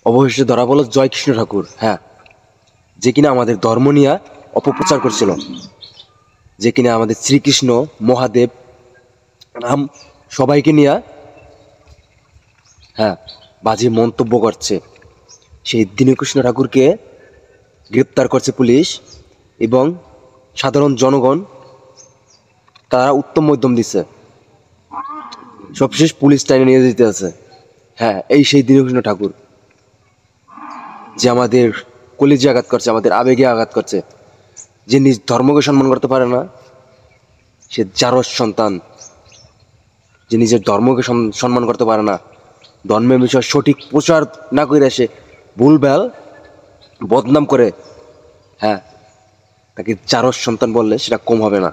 অবশেষে ধরা বলো জয় কৃষ্ণ ঠাকুর। হ্যাঁ, যে কিনা আমাদের ধর্ম নিয়ে অপপ্রচার করছিল, যে কিনা আমাদের শ্রীকৃষ্ণ, মহাদেব, রাম সবাইকে নিয়ে হ্যাঁ বাজে মন্তব্য করছে। সেই দীনকৃষ্ণ ঠাকুরকে গ্রেপ্তার করছে পুলিশ এবং সাধারণ জনগণ তারা উত্তম মধ্যম দিচ্ছে। সবশেষ পুলিশ টাইনে নিয়ে যেতে আছে। হ্যাঁ, এই সেই দীনকৃষ্ণ ঠাকুর যে আমাদের কলিজে আঘাত করছে, আমাদের আবেগে আঘাত করছে, যে নিজ ধর্মকে সম্মান করতে পারে না, সে জারজ সন্তান, যে নিজের ধর্মকে সম্মান করতে পারে না, ধর্মের বিষয়ে সঠিক প্রচার না করে সে ভুলভাল বদনাম করে, হ্যাঁ তাকে জারজ সন্তান বললে সেটা কম হবে না।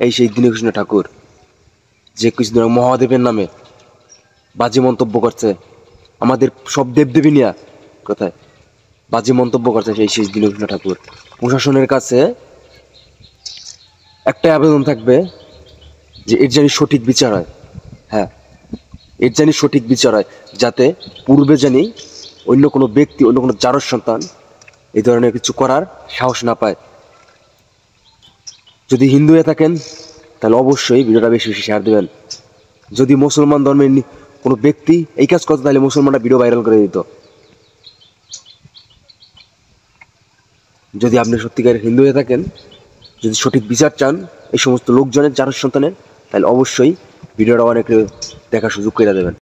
এই সেই দীনকৃষ্ণ ঠাকুর যে কিছুদিন মহাদেবের নামে বাজে মন্তব্য করছে, আমাদের সব দেবদেবী নিয়ে কোথায় বাজে মন্তব্য করছে সেই শেষ দীনকৃষ্ণ ঠাকুর। প্রশাসনের কাছে একটাই আবেদন থাকবে যে এর জানি সঠিক বিচার হয়। হ্যাঁ, এর জানি সঠিক বিচার হয়, যাতে পূর্বে জানি অন্য কোনো ব্যক্তি, অন্য কোনো জারজ সন্তান এই ধরনের কিছু করার সাহস না পায়। যদি হিন্দু হয়ে থাকেন তাহলে অবশ্যই ভিডিওটা বেশি বেশি শেয়ার দেবেন। যদি মুসলমান ধর্মের কোনো ব্যক্তি এই কাজ করতো তাহলে মুসলমানরা ভিডিও ভাইরাল করে দিত। যদি আপনি সত্যিকারের হিন্দু হয়ে থাকেন, যদি সঠিক বিচার চান এই সমস্ত লোকজনের জারজ সন্তানের, তাহলে অবশ্যই ভিডিওটা অনেক দেখার সুযোগ করে দেবেন।